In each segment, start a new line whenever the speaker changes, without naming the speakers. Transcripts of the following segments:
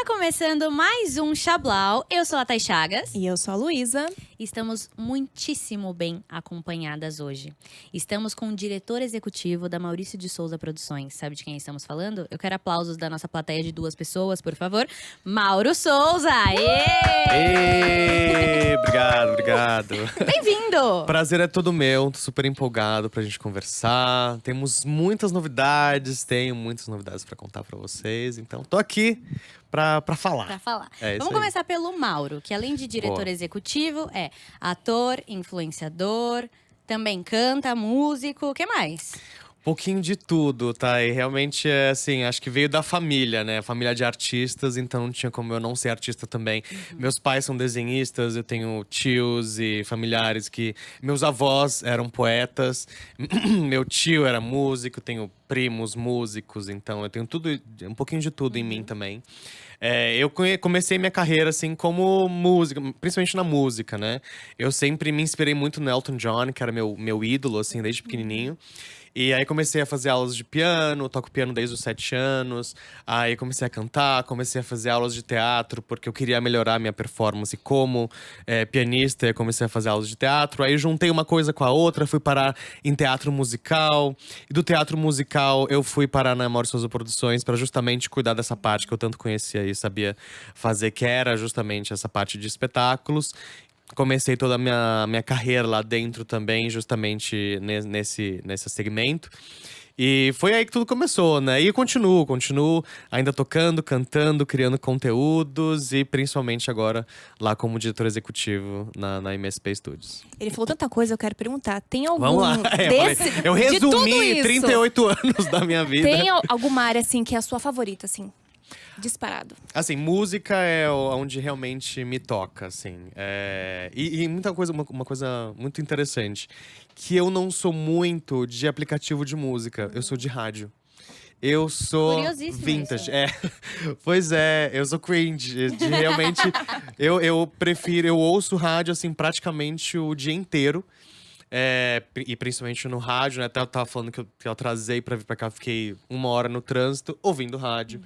Tá começando mais um Chablau. Eu sou a Thay Chagas.
E eu sou a Luísa.
Estamos muitíssimo bem acompanhadas hoje. Estamos com o diretor executivo da Maurício de Souza Produções. Sabe de quem estamos falando? Eu quero aplausos da nossa plateia de 2 pessoas, por favor. Mauro Souza!
Obrigado.
Bem-vindo!
Prazer é todo meu, tô super empolgado pra gente conversar. Temos muitas novidades, tenho muitas novidades pra contar pra vocês. Então, tô aqui pra falar.
Pra falar.
É isso
Vamos
aí.
começar pelo Mauro, que além de diretor
Boa.
executivo, é ator, influenciador, também canta, músico, o que mais?
Pouquinho de tudo, tá? E realmente, é assim, acho que veio da família, né? Família de artistas, então não tinha como eu não ser artista também. Meus pais são desenhistas, eu tenho tios e familiares que… Meus avós eram poetas, meu tio era músico, tenho primos músicos, então eu tenho tudo, um pouquinho de tudo em mim também. Eu comecei minha carreira, assim, como música, principalmente na música, né? Eu sempre me inspirei muito no Elton John, que era meu ídolo, assim, desde pequenininho. E aí comecei a fazer aulas de piano, toco piano desde os 7 anos. Aí comecei a cantar, comecei a fazer aulas de teatro, porque eu queria melhorar minha performance como pianista. Eu comecei a fazer aulas de teatro. Aí juntei uma coisa com a outra, fui parar em teatro musical. E do teatro musical eu fui parar na Maurício Souza Produções para justamente cuidar dessa parte que eu tanto conhecia e sabia fazer, que era justamente essa parte de espetáculos. Comecei toda a minha carreira lá dentro também, justamente nesse segmento. E foi aí que tudo começou, né? E eu continuo ainda tocando, cantando, criando conteúdos. E principalmente agora lá como diretor executivo na MSP Studios.
Ele falou tanta coisa, eu quero perguntar. Tem algum
Vamos lá. Eu
de tudo
resumi
isso,
38 anos da minha vida.
Tem alguma área, assim, que é a sua favorita, assim? Disparado.
Assim, música é onde realmente me toca, assim. E muita coisa, uma coisa muito interessante. Que eu não sou muito de aplicativo de música, eu sou de rádio. Eu sou
Curiosíssimo
vintage.
isso.
Pois é, eu sou cringe. Realmente, eu prefiro, eu ouço rádio, assim, praticamente o dia inteiro. E principalmente no rádio, né? Até eu tava falando que eu atrasei pra vir pra cá, fiquei 1 hora no trânsito, ouvindo rádio.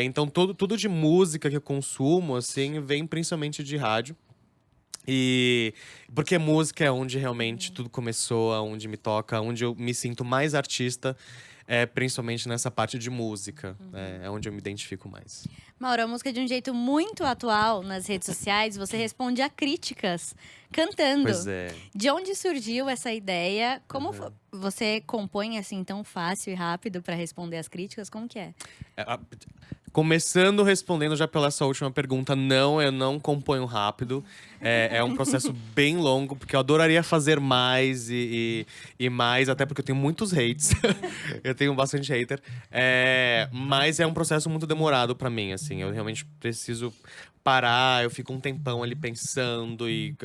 Então, tudo de música que eu consumo, assim, vem principalmente de rádio. E porque música é onde realmente tudo começou, onde me toca, onde eu me sinto mais artista, principalmente nessa parte de música. É onde eu me identifico mais.
Mauro, a música é de um jeito muito atual nas redes sociais. Você responde a críticas cantando.
Pois é.
De onde surgiu essa ideia? Como você compõe assim tão fácil e rápido para responder as críticas? Como que é?
Começando respondendo já pela sua última pergunta, não, eu não componho rápido. É um processo bem longo, porque eu adoraria fazer mais e mais, até porque eu tenho muitos hates. Eu tenho bastante hater. Mas é um processo muito demorado pra mim, assim. Eu realmente preciso parar, eu fico um tempão ali pensando e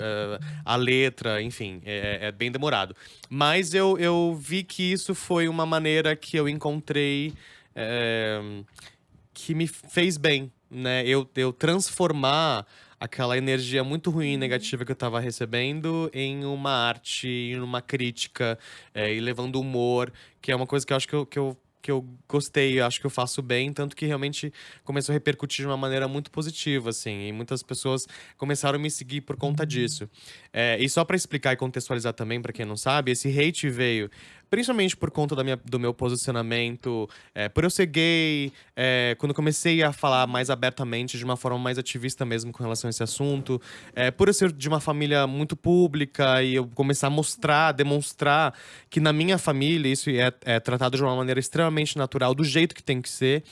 a letra, enfim, é bem demorado. Mas eu vi que isso foi uma maneira que eu encontrei que me fez bem, né? Eu transformar aquela energia muito ruim e negativa que eu tava recebendo em uma arte, em uma crítica, e levando humor, que é uma coisa que eu acho que eu gostei, eu acho que eu faço bem, tanto que realmente começou a repercutir de uma maneira muito positiva, assim, e muitas pessoas começaram a me seguir por conta disso. E só pra explicar e contextualizar também, pra quem não sabe, esse hate veio principalmente por conta do meu posicionamento, por eu ser gay, quando eu comecei a falar mais abertamente, de uma forma mais ativista mesmo com relação a esse assunto, por eu ser de uma família muito pública e eu começar a mostrar, demonstrar que na minha família isso é tratado de uma maneira extremamente natural, do jeito que tem que ser.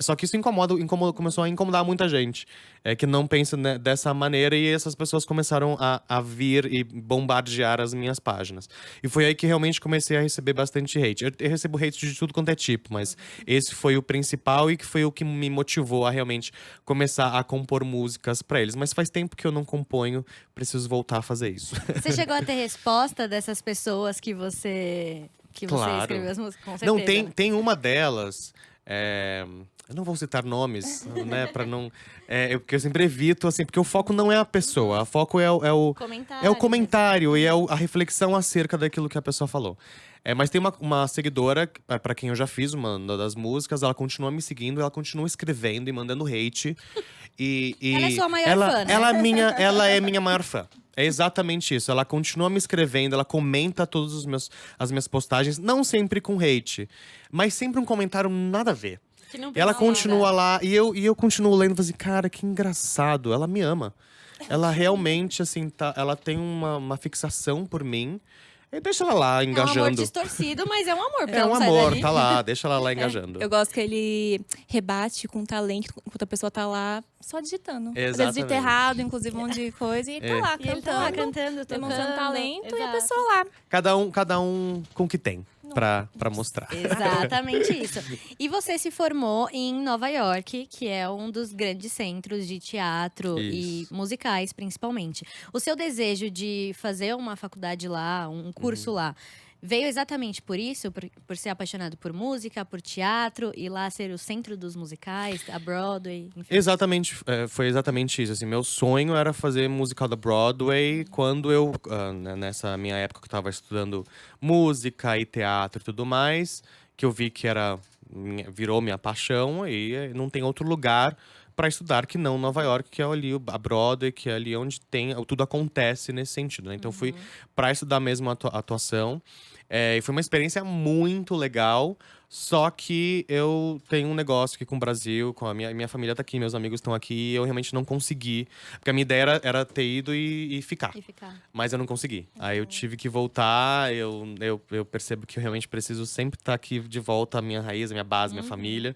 Só que isso começou a incomodar muita gente, que não pensa dessa maneira, e essas pessoas começaram a vir e bombardear as minhas páginas. E foi aí que realmente comecei a receber bastante hate. Eu recebo hate de tudo quanto é tipo, mas esse foi o principal e que foi o que me motivou a realmente começar a compor músicas pra eles. Mas faz tempo que eu não componho, preciso voltar a fazer isso.
Você chegou a ter resposta dessas pessoas que você
Claro.
escreveu as músicas? Com certeza.
Não, tem uma delas… Eu não vou citar nomes, né, pra não… porque eu sempre evito, assim, porque o foco não é a pessoa. O foco é
Comentário.
é o comentário e é a reflexão acerca daquilo que a pessoa falou. Mas tem uma seguidora, pra quem eu já fiz uma das músicas, ela continua me seguindo, ela continua escrevendo e mandando hate.
Ela é sua maior fã, né?
Ela é minha maior fã. É exatamente isso. Ela continua me escrevendo, ela comenta todas as minhas postagens, não sempre com hate, mas sempre um comentário nada a ver.
Que não
E ela
precisa
continua
nada.
lá, e eu continuo lendo e falo assim, cara, que engraçado, ela me ama. Ela realmente, assim, ela tem uma fixação por mim. E deixa ela lá,
É um amor
engajando.
distorcido, mas é um amor. porque
É
ela
um
não sai
amor,
dali.
tá lá, deixa ela lá engajando.
Eu gosto que ele rebate com talento, enquanto a pessoa tá lá só digitando. Às vezes
Exatamente.
dita errado, inclusive um monte de coisa, e tá lá
E ele tá lá
cantando,
cantando,
demonstrando
tocando.
talento, e a
Exato.
pessoa lá.
Cada um com o que tem pra mostrar.
Exatamente isso. E você se formou em Nova York, que é um dos grandes centros de teatro
Isso.
e musicais, principalmente. O seu desejo de fazer uma faculdade lá, um curso lá, veio exatamente por isso? Por ser apaixonado por música, por teatro, e lá ser o centro dos musicais, a Broadway, enfim.
Exatamente, foi exatamente isso. Assim, meu sonho era fazer musical da Broadway quando eu, nessa minha época que eu tava estudando música e teatro e tudo mais, que eu vi que virou minha paixão e não tem outro lugar para estudar que não Nova York, que é ali a Broadway, que é ali onde tudo acontece nesse sentido, né? Então eu fui para estudar mesmo a atuação. E foi uma experiência muito legal, só que eu tenho um negócio aqui com o Brasil, com a minha família tá aqui, meus amigos estão aqui, e eu realmente não consegui. Porque a minha ideia era ter ido e ficar.
E ficar.
Mas eu não consegui. Aí eu tive que voltar, eu percebo que eu realmente preciso sempre estar aqui de volta à minha raiz, à minha base, à minha família.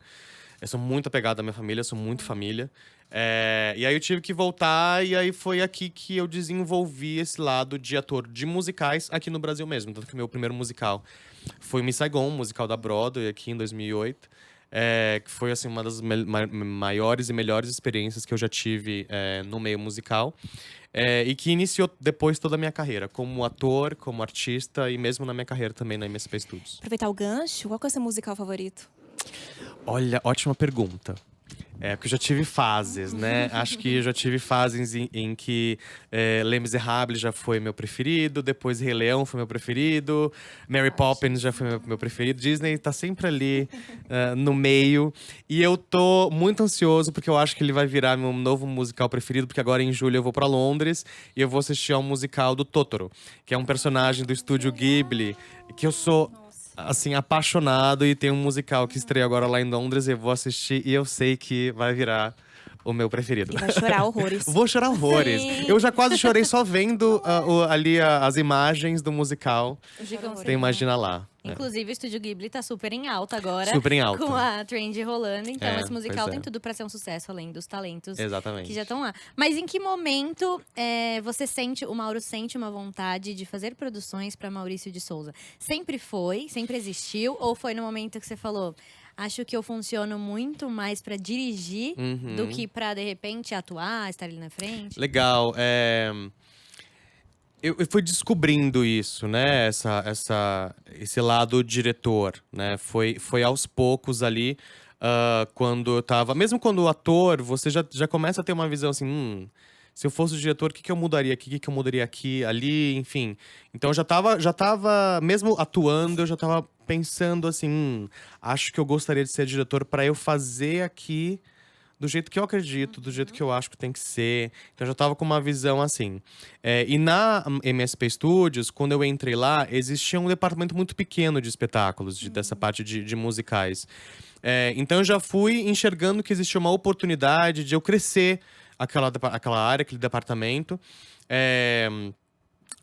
Eu sou muito apegado à minha família, sou muito família. E aí eu tive que voltar, e aí foi aqui que eu desenvolvi esse lado de ator de musicais aqui no Brasil mesmo. Tanto que o meu primeiro musical foi o Miss Saigon, um musical da Broadway, aqui em 2008. Que foi assim, uma das maiores e melhores experiências que eu já tive no meio musical. E que iniciou depois toda a minha carreira, como ator, como artista e mesmo na minha carreira também na MSP Studios.
Aproveitar o gancho, qual que é o seu musical favorito?
Olha, ótima pergunta. Porque eu já tive fases, né? Acho que eu já tive fases em que Les Miserables já foi meu preferido, depois Rei Leão foi meu preferido, Mary Poppins já foi meu preferido. Disney tá sempre ali no meio. E eu tô muito ansioso, porque eu acho que ele vai virar meu novo musical preferido, porque agora em julho eu vou pra Londres e eu vou assistir ao musical do Totoro, que é um personagem do estúdio Ghibli, que eu sou… assim, apaixonado, e tem um musical que estreia agora lá em Londres, eu vou assistir e eu sei que vai virar o meu preferido.
E vai chorar horrores.
Vou chorar horrores.
Sim.
Eu já quase chorei só vendo ali as imagens do musical. Então imagina lá.
Inclusive, o Estúdio Ghibli tá super em alta agora.
Super em alta.
Com a trend rolando. Então, esse musical
pois
tem
é.
tudo pra ser um sucesso, além dos talentos
Exatamente.
que já estão lá. Mas em que momento o Mauro sente uma vontade de fazer produções pra Maurício de Souza? Sempre foi? Sempre existiu? Ou foi no momento que você falou… Acho que eu funciono muito mais pra dirigir do que pra, de repente, atuar, estar ali na frente?
Legal. Eu fui descobrindo isso, né? Esse lado diretor, né? Foi aos poucos ali, quando eu tava… Mesmo quando ator, você já começa a ter uma visão assim… se eu fosse o diretor, o que eu mudaria aqui? O que eu mudaria aqui, ali, enfim. Então, eu já tava… Mesmo atuando, eu já tava pensando assim… acho que eu gostaria de ser diretor para eu fazer aqui… do jeito que eu acredito, do jeito que eu acho que tem que ser. Então, eu já tava com uma visão assim. E na MSP Studios, quando eu entrei lá, existia um departamento muito pequeno de espetáculos, dessa parte de musicais. Então, eu já fui enxergando que existia uma oportunidade de eu crescer aquela área, aquele departamento.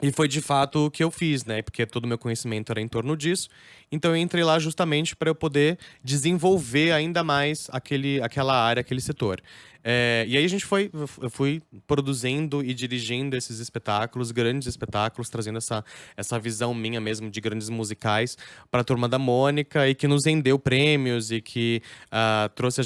E foi de fato o que eu fiz, né? Porque todo o meu conhecimento era em torno disso. Então eu entrei lá justamente para eu poder desenvolver ainda mais aquela área, aquele setor. E aí eu fui produzindo e dirigindo esses espetáculos, grandes espetáculos, trazendo essa visão minha mesmo de grandes musicais para a Turma da Mônica, e que nos rendeu prêmios e que trouxe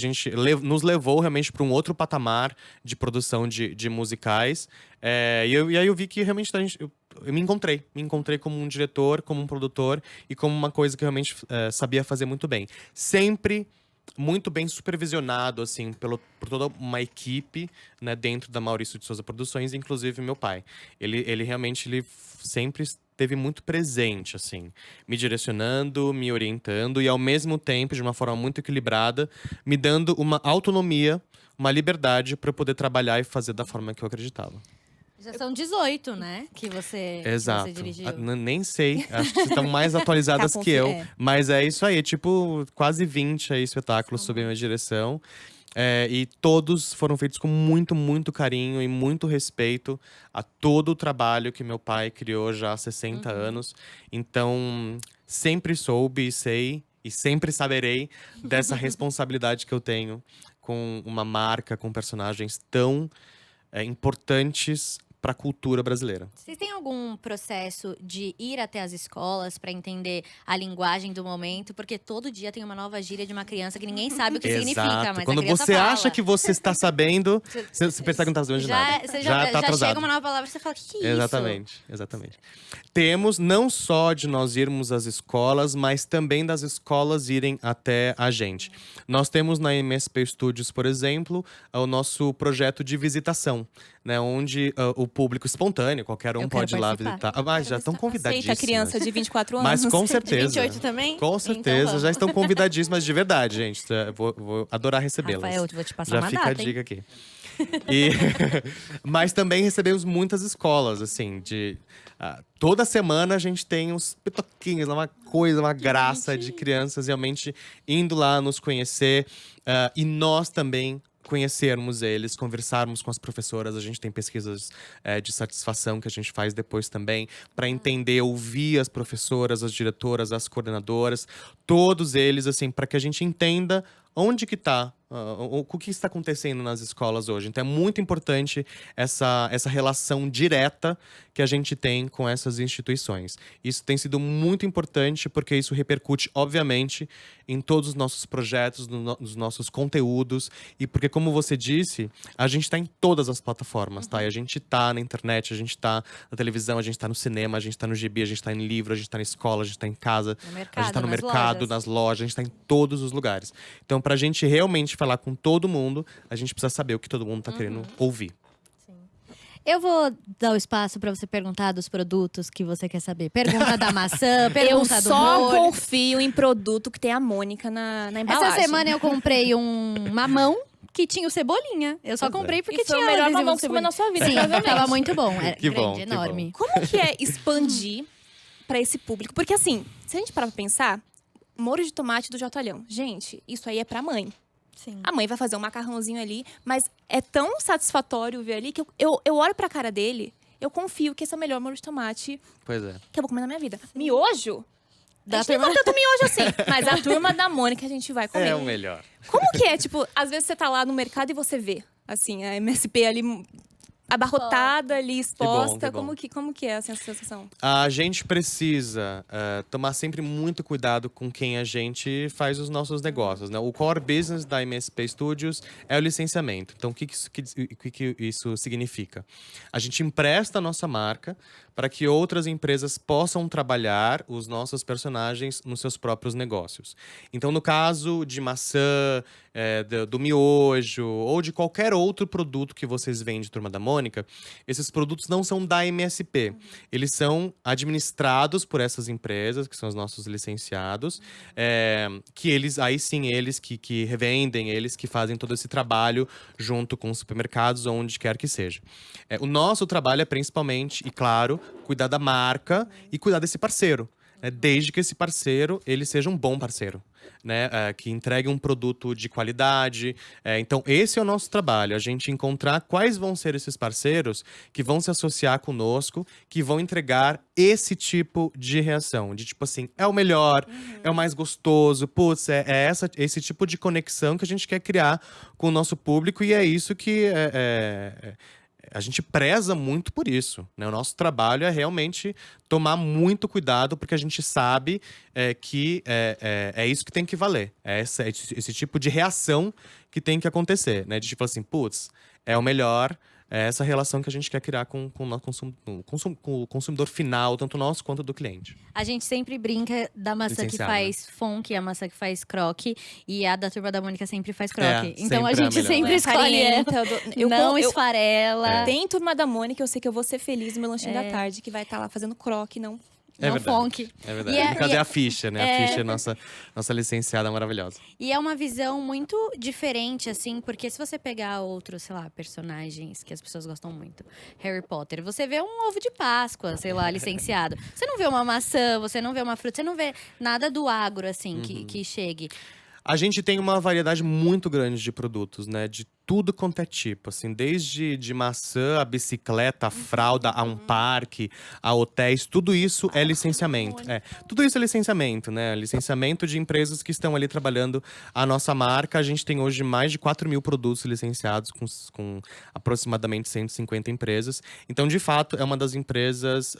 nos levou realmente para um outro patamar de produção de musicais. E aí eu vi que realmente eu me encontrei como um diretor, como um produtor e como uma coisa que eu realmente sabia fazer muito bem. Sempre muito bem supervisionado, assim, por toda uma equipe, né, dentro da Maurício de Souza Produções, inclusive meu pai. Ele realmente, sempre esteve muito presente, assim, me direcionando, me orientando e, ao mesmo tempo, de uma forma muito equilibrada, me dando uma autonomia, uma liberdade para poder trabalhar e fazer da forma que eu acreditava.
Já são 18, né? Que você
Exato.
dirigiu.
Nem sei. Acho que vocês estão mais atualizadas que eu.
É.
Mas é isso aí. Tipo, quase 20 aí espetáculos sob a minha direção. E todos foram feitos com muito, muito carinho e muito respeito a todo o trabalho que meu pai criou já há 60 anos. Então, sempre soube e sei e sempre saberei dessa responsabilidade que eu tenho com uma marca, com personagens tão importantes para a cultura brasileira.
Vocês têm algum processo de ir até as escolas para entender a linguagem do momento? Porque todo dia tem uma nova gíria de uma criança que ninguém sabe o que significa, mas
Quando
a criança
você
fala.
acha que você está sabendo, você pensa que não está sabendo de nada.
Você
já tá atrasado.
chega uma nova palavra e você fala, que isso?
Exatamente. Temos não só de nós irmos às escolas, mas também das escolas irem até a gente. Nós temos na MSP Studios, por exemplo, o nosso projeto de visitação, né, onde o público espontâneo, qualquer um
Eu quero
pode ir lá
participar.
visitar. Mas já estão convidadíssimas.
Aceita criança de 24 anos.
Mas com
De
certeza.
28 também?
Com
Então
certeza,
vamos.
já estão convidadíssimas de verdade, gente. Vou adorar recebê-las.
Rafael, eu vou te passar
Já
uma
fica
data,
a dica aqui. Mas também recebemos muitas escolas, assim, toda semana a gente tem uns pitoquinhos, uma coisa, uma graça de crianças realmente indo lá nos conhecer. E nós também conhecermos eles, conversarmos com as professoras. A gente tem pesquisas de satisfação que a gente faz depois também, para entender, ouvir as professoras, as diretoras, as coordenadoras, todos eles, assim, para que a gente entenda onde que está, o que está acontecendo nas escolas hoje. Então é muito importante essa relação direta que a gente tem com essas instituições. Isso tem sido muito importante porque isso repercute, obviamente, em todos os nossos projetos, nos nossos conteúdos. E porque, como você disse, a gente está em todas as plataformas, tá? E a gente está na internet, a gente está na televisão, a gente está no cinema, a gente está no gibi, a gente está em livro, a gente está na escola, a gente está em casa,
No mercado,
a gente está no
nas
mercado,
lojas.
nas lojas, a gente está em todos os lugares. Então, pra gente realmente falar com todo mundo, a gente precisa saber o que todo mundo tá querendo ouvir.
Eu vou dar o espaço para você perguntar dos produtos que você quer saber. Pergunta da maçã, pergunta
Eu
do
só
molho.
confio em produto que tem a Mônica na embalagem.
Essa semana eu comprei um mamão que tinha o Cebolinha. Eu só
Pois é.
comprei porque
E foi
tinha
o melhor
adesivo
mamão
do
que você comeu na sua vida,
Sim,
provavelmente.
tava muito bom. Era
Que
grande,
bom, que
enorme.
Como que é expandir pra esse público? Porque assim, se a gente parar pra pensar, molho de tomate do Jotalhão. Gente, isso aí é pra mãe.
Sim.
A mãe vai fazer um macarrãozinho ali, mas é tão satisfatório ver ali que eu olho pra cara dele, eu confio que esse é o melhor molho de tomate
Pois é.
que eu vou comer na minha vida. Miojo?
Da
A gente nem
turma-
come tanto miojo assim, mas a turma da Mônica a gente vai comer.
É o melhor.
Como que é? Tipo, às vezes você tá lá no mercado e você vê, assim, a MSP ali abarrotada ali, exposta.
que bom.
Como que é essa sensação?
A gente precisa tomar sempre muito cuidado com quem a gente faz os nossos negócios, né? O core business da MSP Studios é o licenciamento. Então, o que isso significa? A gente empresta a nossa marca para que outras empresas possam trabalhar os nossos personagens nos seus próprios negócios. Então, no caso de maçã, do miojo ou de qualquer outro produto que vocês vendem, Turma da Mônica, esses produtos não são da MSP. Eles são administrados por essas empresas, que são os nossos licenciados, que aí sim, eles que revendem, eles que fazem todo esse trabalho junto com os supermercados, onde quer que seja. O nosso trabalho é principalmente, e claro, cuidar da marca e cuidar desse parceiro. Desde que esse parceiro ele seja um bom parceiro, né? Que entregue um produto de qualidade. Então, esse é o nosso trabalho, a gente encontrar quais vão ser esses parceiros que vão se associar conosco, que vão entregar esse tipo de reação. De tipo assim, é o melhor, é o mais gostoso, putz, esse tipo de conexão que a gente quer criar com o nosso público, e é isso que a gente preza muito por isso, né? O nosso trabalho é realmente tomar muito cuidado, porque a gente sabe que é isso que tem que valer. É esse tipo de reação que tem que acontecer, né? De tipo assim, putz, é o melhor, é essa relação que a gente quer criar com o nosso com o consumidor final, tanto nosso quanto do cliente.
A gente sempre brinca da maçã que
Licenciada.
faz funk, a maçã que faz croque. E a da Turma da Mônica sempre faz croque.
É,
Então a
sempre a
gente
melhor.
sempre escolhe ela. Não esfarela.
Tem Turma da Mônica, eu sei que eu vou ser feliz no meu lanchinho da tarde, que vai estar lá fazendo croque, não.
Não
verdade.
funk.
É verdade.
E é-
Cadê
e é-
a ficha, né? A ficha é nossa licenciada maravilhosa.
E é uma visão muito diferente, assim, porque se você pegar outros, sei lá, personagens que as pessoas gostam muito, Harry Potter, você vê um ovo de Páscoa, sei lá, licenciado. Você não vê uma maçã, você não vê uma fruta, você não vê nada do agro, assim, que chegue.
A gente tem uma variedade muito grande de produtos, né? De tudo quanto é tipo, assim, desde de maçã, a bicicleta, a fralda, a um parque, a hotéis, tudo isso é licenciamento. Tudo isso é licenciamento, né? Licenciamento de empresas que estão ali trabalhando a nossa marca. A gente tem hoje mais de 4 mil produtos licenciados com aproximadamente 150 empresas. Então, de fato, é uma das empresas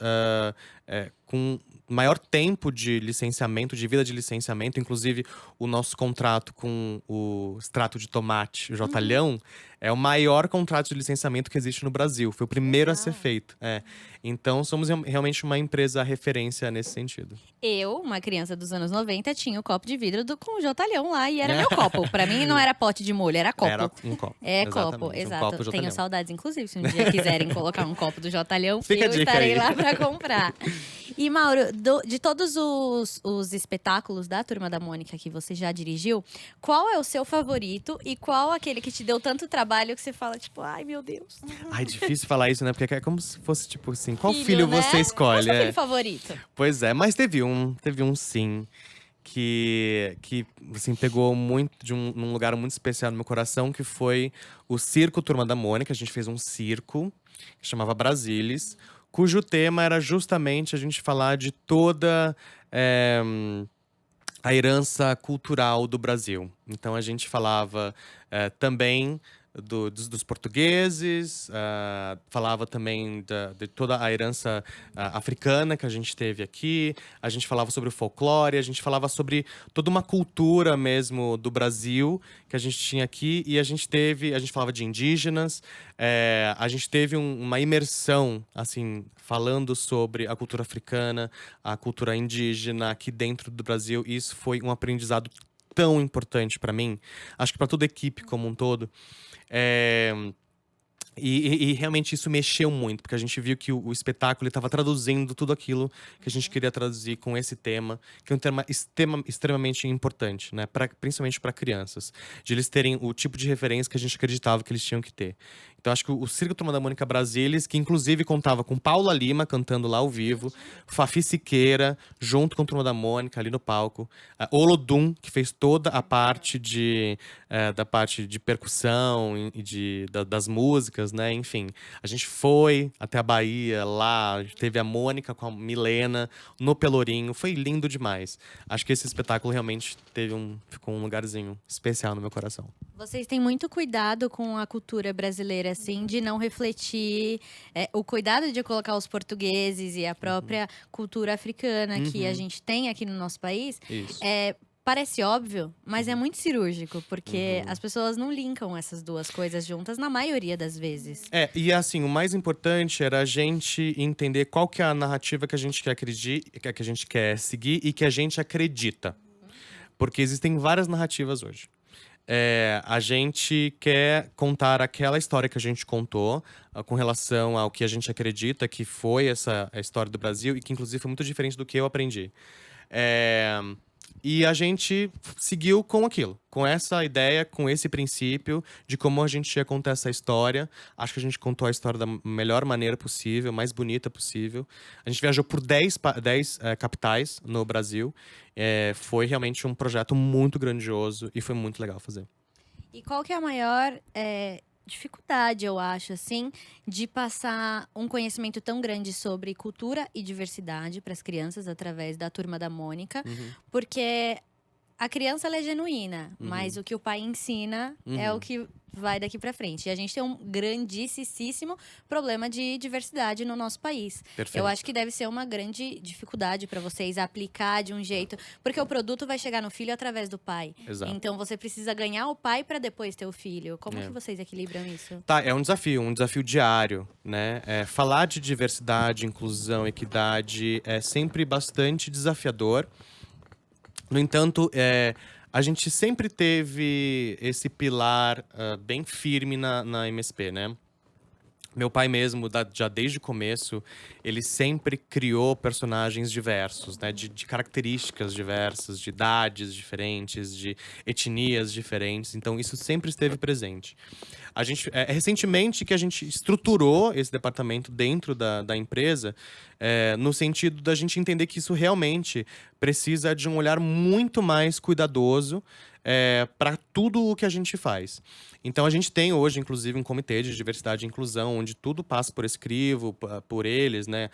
com maior tempo de licenciamento, de vida de licenciamento. Inclusive, o nosso contrato com o extrato de tomate, o Jotalhão, é o maior contrato de licenciamento que existe no Brasil. Foi o primeiro a ser feito. Então, somos realmente uma empresa referência nesse sentido.
Eu, uma criança dos anos 90, tinha o copo de vidro com o Jotalhão lá e era meu copo. Pra mim, não era pote de molho, era copo.
Era um copo.
É
Exatamente,
copo,
um
exato.
copo Jotalhão.
Tenho saudades, inclusive, se um dia quiserem colocar um copo do Jotalhão,
Fica a
eu
dica
estarei
aí.
lá pra comprar. E, Mauro, de todos os espetáculos da Turma da Mônica que você já dirigiu, qual é o seu favorito e qual aquele que te deu tanto trabalho que você fala, tipo, ai, meu Deus.
Ai, difícil falar isso, né? Porque é como se fosse, tipo assim, qual
Filho,
filho
né?
você
Qual
escolhe?
é o seu filho favorito?
Pois é, mas teve um sim, que assim, pegou muito num lugar muito especial no meu coração, que foi o Circo Turma da Mônica. A gente fez um circo que chamava Brasilis, cujo tema era justamente a gente falar de toda a herança cultural do Brasil. Então a gente falava também dos portugueses, falava também de toda a herança africana que a gente teve aqui, a gente falava sobre o folclore, a gente falava sobre toda uma cultura mesmo do Brasil que a gente tinha aqui, e a gente falava de indígenas, a gente teve uma imersão, assim, falando sobre a cultura africana, a cultura indígena aqui dentro do Brasil, e isso foi um aprendizado tão importante para mim, acho que para toda a equipe como um todo. E realmente isso mexeu muito, porque a gente viu que o espetáculo estava traduzindo tudo aquilo que a gente queria traduzir com esse tema, que é um tema extremamente importante, né? Principalmente para crianças, de eles terem o tipo de referência que a gente acreditava que eles tinham que ter. Então acho que o Circo Turma da Mônica Brasilis, que inclusive contava com Paula Lima cantando lá ao vivo, Fafi Siqueira, junto com a Turma da Mônica ali no palco, Olodum, que fez toda a parte da parte de percussão e das músicas, né? Enfim, a gente foi até a Bahia, lá, a gente teve a Mônica com a Milena no Pelourinho, foi lindo demais. Acho que esse espetáculo realmente ficou um lugarzinho especial no meu coração.
Vocês têm muito cuidado com a cultura brasileira, assim, de não refletir o cuidado de colocar os portugueses e a própria cultura africana que a gente tem aqui no nosso país.
Isso.
Parece óbvio, mas é muito cirúrgico, porque as pessoas não linkam essas duas coisas juntas na maioria das vezes.
E assim, o mais importante era a gente entender qual que é a narrativa que a gente quer acreditar, que a gente quer seguir e que a gente acredita. Porque existem várias narrativas hoje. A gente quer contar aquela história que a gente contou com relação ao que a gente acredita que foi a história do Brasil, e que inclusive foi muito diferente do que eu aprendi. E a gente seguiu com aquilo, com essa ideia, com esse princípio de como a gente ia contar essa história. Acho que a gente contou a história da melhor maneira possível, mais bonita possível. A gente viajou por 10 capitais no Brasil. Foi realmente um projeto muito grandioso e foi muito legal fazer.
E qual que é a maior dificuldade, eu acho, assim, de passar um conhecimento tão grande sobre cultura e diversidade para as crianças através da Turma da Mônica? Porque a criança ela é genuína, mas o que o pai ensina é o que vai daqui pra frente. E a gente tem um grandíssimo problema de diversidade no nosso país.
Perfeito.
Eu acho que deve ser uma grande dificuldade para vocês aplicar de um jeito, porque o produto vai chegar no filho através do pai.
Exato.
Então você precisa ganhar o pai para depois ter o filho. Como que vocês equilibram isso?
Tá, é um desafio diário, né? Falar de diversidade, inclusão, equidade é sempre bastante desafiador. No entanto, a gente sempre teve esse pilar bem firme na MSP, né? Meu pai mesmo, já desde o começo, ele sempre criou personagens diversos, né? De características diversas, de idades diferentes, de etnias diferentes. Então, isso sempre esteve presente. A gente, recentemente que a gente estruturou esse departamento dentro da empresa, no sentido da gente entender que isso realmente precisa de um olhar muito mais cuidadoso para tudo o que a gente faz. Então, a gente tem hoje, inclusive, um comitê de diversidade e inclusão, onde tudo passa por esse crivo, por eles, né?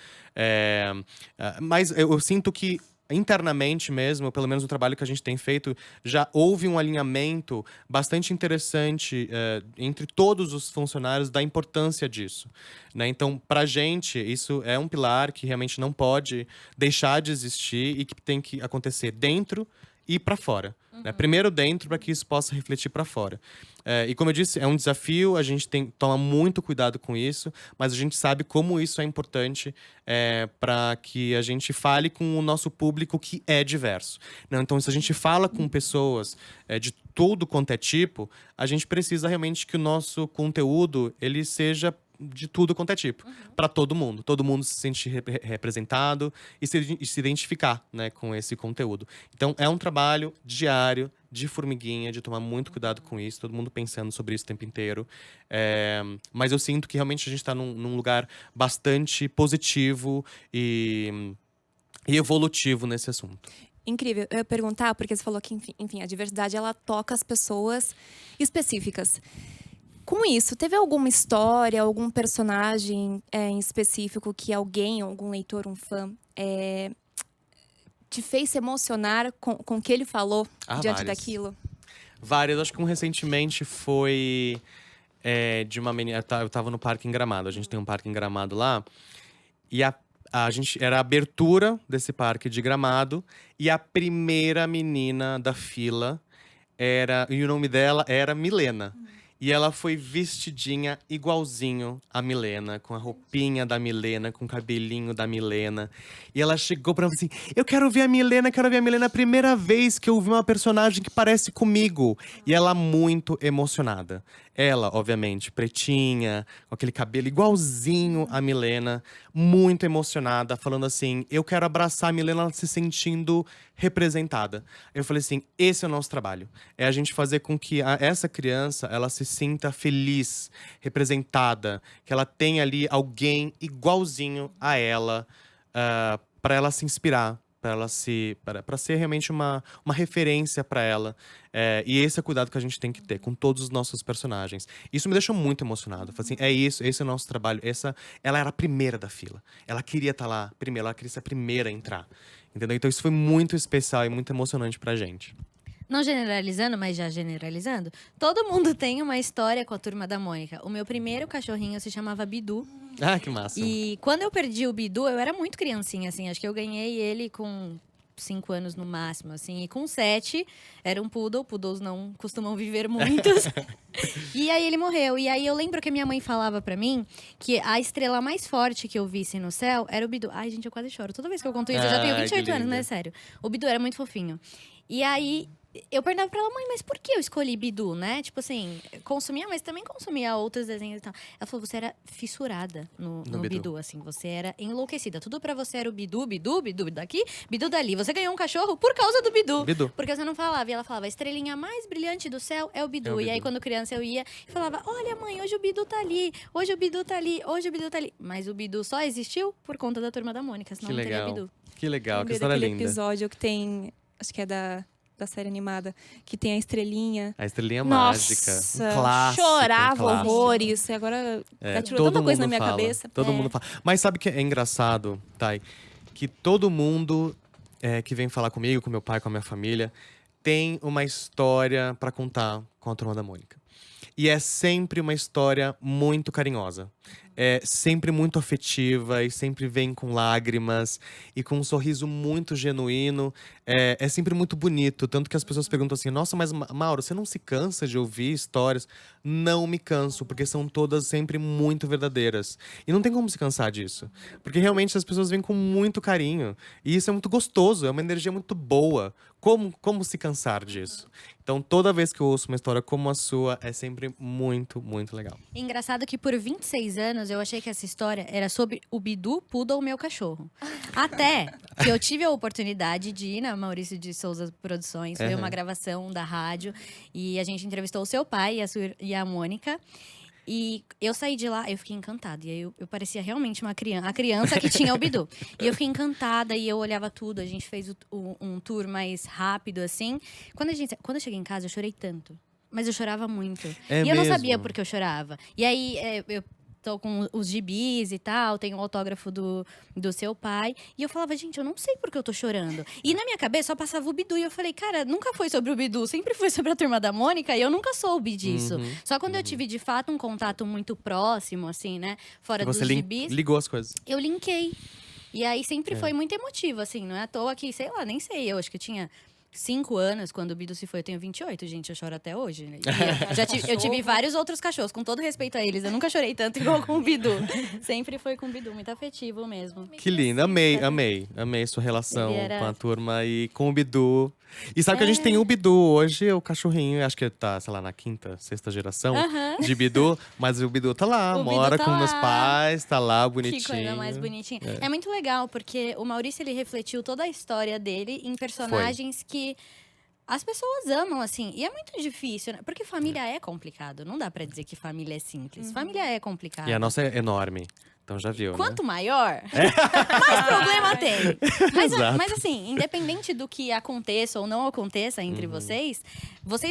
Mas eu sinto que internamente mesmo, pelo menos o trabalho que a gente tem feito, já houve um alinhamento bastante interessante entre todos os funcionários da importância disso, né? Então, pra gente, isso é um pilar que realmente não pode deixar de existir e que tem que acontecer dentro e para fora. Né? Primeiro dentro, para que isso possa refletir para fora. E como eu disse, é um desafio, a gente toma muito cuidado com isso, mas a gente sabe como isso é importante para que a gente fale com o nosso público que é diverso. Né? Então, se a gente fala com pessoas de tudo quanto é tipo, a gente precisa realmente que o nosso conteúdo ele seja de tudo quanto é tipo, para todo mundo se sentir representado e se identificar, né, com esse conteúdo. Então é um trabalho diário, de formiguinha, de tomar muito cuidado com isso, todo mundo pensando sobre isso o tempo inteiro. Mas eu sinto que realmente a gente está num lugar bastante positivo e evolutivo nesse assunto.
Incrível. Eu ia perguntar, porque você falou que, enfim, a diversidade ela toca as pessoas específicas. Com isso, teve alguma história, algum personagem em específico que alguém, algum leitor, um fã, te fez se emocionar com o que ele falou diante
várias.
Daquilo?
Várias. Acho que recentemente foi de uma menina. Eu tava no Parque em Gramado. A gente tem um parque em Gramado lá. E a gente era a abertura desse parque de Gramado. E a primeira menina da fila e o nome dela era Milena. E ela foi vestidinha igualzinho a Milena, com a roupinha da Milena, com o cabelinho da Milena. E ela chegou pra mim assim, eu quero ver a Milena, a primeira vez que eu vi uma personagem que parece comigo. E ela muito emocionada. Ela, obviamente, pretinha, com aquele cabelo igualzinho a Milena, muito emocionada, falando assim, eu quero abraçar a Milena, ela se sentindo representada. Eu falei assim, esse é o nosso trabalho. É a gente fazer com que essa criança, ela se sinta feliz, representada, que ela tenha ali alguém igualzinho a ela, para ela se inspirar, para ser realmente uma referência para ela. E esse é o cuidado que a gente tem que ter com todos os nossos personagens. Isso me deixou muito emocionado. Falei assim, esse é o nosso trabalho. Ela era a primeira da fila. Ela queria estar lá primeiro, ela queria ser a primeira a entrar. Entendeu? Então isso foi muito especial e muito emocionante pra gente.
Não generalizando, mas já generalizando, todo mundo tem uma história com a Turma da Mônica. O meu primeiro cachorrinho se chamava Bidu.
Ah, que massa.
E quando eu perdi o Bidu, eu era muito criancinha, assim. Acho que eu ganhei ele com 5 anos no máximo, assim. E com 7, era um poodle. Poodles não costumam viver muitos. E aí ele morreu. E aí eu lembro que a minha mãe falava pra mim que a estrela mais forte que eu visse no céu era o Bidu. Ai, gente, eu quase choro. Toda vez que eu conto isso, eu já tenho 28 anos, mas é sério. O Bidu era muito fofinho. E aí eu perguntava pra ela, mãe, mas por que eu escolhi Bidu, né? Tipo assim, consumia, mas também consumia outros desenhos e tal. Ela falou, você era fissurada no Bidu, assim. Você era enlouquecida. Tudo pra você era o Bidu daqui, Bidu dali. Você ganhou um cachorro por causa do Bidu. Porque você não falava. E ela falava, a estrelinha mais brilhante do céu é o Bidu. E aí, quando criança, eu ia e falava, olha, mãe, hoje o Bidu tá ali. Hoje o Bidu tá ali. Hoje o Bidu tá ali. Mas o Bidu só existiu por conta da Turma da Mônica. Senão não teria Bidu.
Que legal, que história linda.
Episódio que tem, acho que é da série animada, que tem a estrelinha.
A estrelinha
Nossa,
mágica. Um clássico,
chorava horrores. E agora tirou tanta coisa na minha cabeça.
Todo mundo fala. Mas sabe que é engraçado, Thay? Que todo mundo que vem falar comigo, com meu pai, com a minha família, tem uma história pra contar com a Turma da Mônica. E é sempre uma história muito carinhosa. É sempre muito afetiva e sempre vem com lágrimas e com um sorriso muito genuíno. É sempre muito bonito. Tanto que as pessoas perguntam assim: nossa, mas Mauro, você não se cansa de ouvir histórias? Não me canso, porque são todas sempre muito verdadeiras. E não tem como se cansar disso. Porque realmente as pessoas vêm com muito carinho. E isso é muito gostoso, é uma energia muito boa. Como se cansar disso? Então, toda vez que eu ouço uma história como a sua, é sempre muito, muito legal.
Engraçado que por 26 anos eu achei que essa história era sobre o Bidu Poodle, meu cachorro. Até que eu tive a oportunidade de ir na Maurício de Souza Produções, foi uma gravação da rádio, e a gente entrevistou o seu pai e a Mônica. E eu saí de lá, eu fiquei encantada. E aí eu parecia realmente uma criança, a criança que tinha o Bidu. E eu fiquei encantada e eu olhava tudo. A gente fez um tour mais rápido, assim. Quando eu cheguei em casa, eu chorei tanto. Mas eu chorava muito.
É
e eu não
mesmo?
sabia por que eu chorava. E aí eu tô com os gibis e tal, tem o autógrafo do seu pai. E eu falava, gente, eu não sei por que eu tô chorando. E na minha cabeça só passava o Bidu. E eu falei, cara, nunca foi sobre o Bidu, sempre foi sobre a Turma da Mônica. E eu nunca soube disso. Só quando eu tive, de fato, um contato muito próximo, assim, né? Fora dos
Você
gibis,
ligou as coisas.
eu linkei. E aí sempre foi muito emotivo, assim. Não é à toa que, sei lá, nem sei. Eu acho que eu tinha 5 anos, quando o Bidu se foi. Eu tenho 28, gente, eu choro até hoje. Né? Eu tive vários outros cachorros, com todo respeito a eles. Eu nunca chorei tanto igual com o Bidu. Sempre foi com o Bidu, muito afetivo mesmo.
Que lindo, amei sua relação
Ele era-
com a turma e com o Bidu. E sabe que a gente tem o Bidu hoje, o cachorrinho, acho que tá, sei lá, na quinta, sexta geração
Aham.
de Bidu, mas o Bidu tá lá,
O Bidu
mora
tá
com meus
lá.
pais, tá lá, bonitinho.
Que coisa mais bonitinha. É muito legal, porque o Maurício, ele refletiu toda a história dele em personagens que as pessoas amam, assim. E é muito difícil, né? Porque família é complicado. Não dá pra dizer que família é simples. Família é complicado.
E a nossa é enorme, então já viu,
Quanto
né?
maior, mais problema tem.
Exato.
Mas assim, independente do que aconteça ou não aconteça entre vocês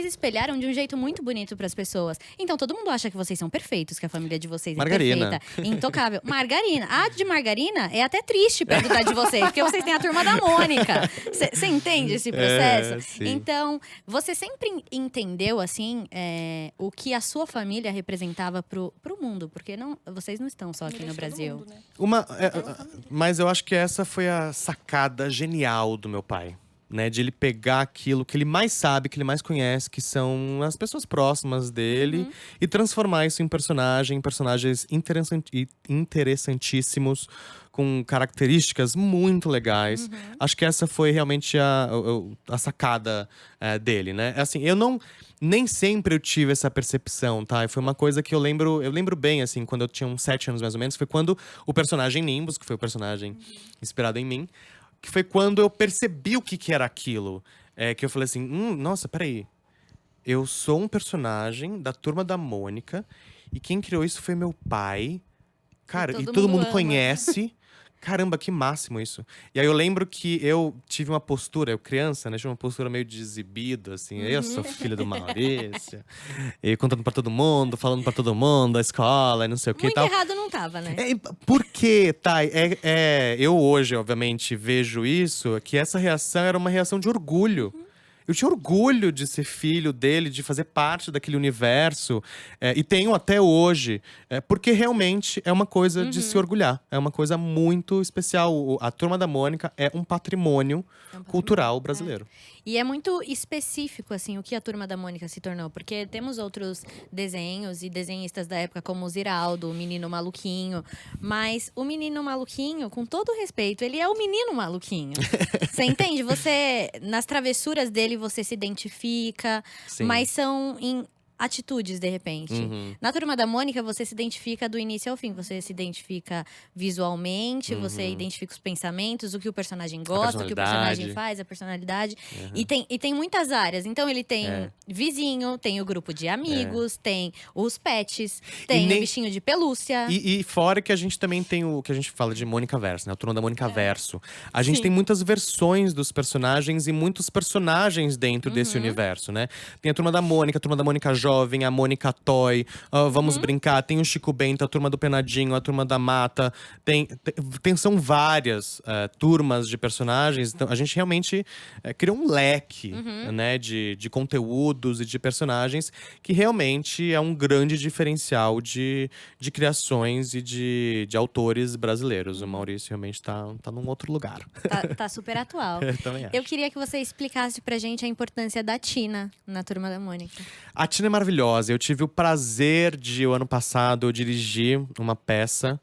espelharam de um jeito muito bonito pras pessoas. Então todo mundo acha que vocês são perfeitos, que a família de vocês
Margarina.
é perfeita, intocável. Margarina. A de Margarina é até triste perto da de vocês, porque vocês têm a Turma da Mônica. Você entende esse processo?
sim.
Então, você sempre entendeu, assim, o que a sua família representava pro mundo? Porque vocês não estão só aqui no Brasil.
Mas eu acho que essa foi a sacada genial do meu pai. Né, de ele pegar aquilo que ele mais sabe, que ele mais conhece, que são as pessoas próximas dele, e transformar isso em personagens interessantíssimos, com características muito legais. Acho que essa foi realmente a sacada dele, né? Assim, nem sempre eu tive essa percepção, tá? E foi uma coisa que eu lembro bem, assim, quando eu tinha uns 7 anos mais ou menos, foi quando o personagem Nimbus, que foi o personagem inspirado em mim, que foi quando eu percebi o que era aquilo. Que eu falei assim, nossa, peraí. Eu sou um personagem da Turma da Mônica, e quem criou isso foi meu pai. Cara, e todo mundo
ama.
conhece. Caramba, que máximo isso. E aí eu lembro que eu tive uma postura, eu criança, né? Tive uma postura meio de exibido, assim. Eu sou filho do Maurício. E contando pra todo mundo, falando pra todo mundo, da escola, e não sei o que e
Muito
tal.
errado não tava, né?
Porque, Thay, eu hoje, obviamente, vejo isso, que essa reação era uma reação de orgulho. Eu tinha orgulho de ser filho dele, de fazer parte daquele universo. E tenho até hoje. Porque realmente é uma coisa de se orgulhar. É uma coisa muito especial. A Turma da Mônica é um patrimônio cultural brasileiro.
E é muito específico, assim, o que a Turma da Mônica se tornou. Porque temos outros desenhos e desenhistas da época, como o Ziraldo, o Menino Maluquinho. Mas o Menino Maluquinho, com todo respeito, ele é o Menino Maluquinho. Você entende? Nas travessuras dele, você se identifica.
Sim.
Mas são em atitudes, de repente. Na Turma da Mônica, você se identifica do início ao fim. Você se identifica visualmente, você identifica os pensamentos, o que o personagem gosta, o que o personagem faz, a personalidade. E tem muitas áreas. Então, ele tem vizinho, tem o grupo de amigos, tem os pets, tem o bichinho de pelúcia.
E fora que a gente também tem o que a gente fala de Mônica Verso, né? A Turma da Mônica Verso. A gente tem muitas versões dos personagens e muitos personagens dentro desse universo, né? Tem a Turma da Mônica Jovem, a Mônica Toy, Vamos Brincar, tem o Chico Bento, a Turma do Penadinho, a Turma da Mata. São várias turmas de personagens. Então, a gente realmente criou um leque, né, de conteúdos e de personagens que realmente é um grande diferencial de criações e de autores brasileiros. O Maurício realmente tá num outro lugar.
Tá super atual.
Eu também acho.
Eu queria que você explicasse pra gente a importância da Tina na Turma da Mônica.
A Tina é maravilhosa. Eu tive o prazer o ano passado, eu dirigi uma peça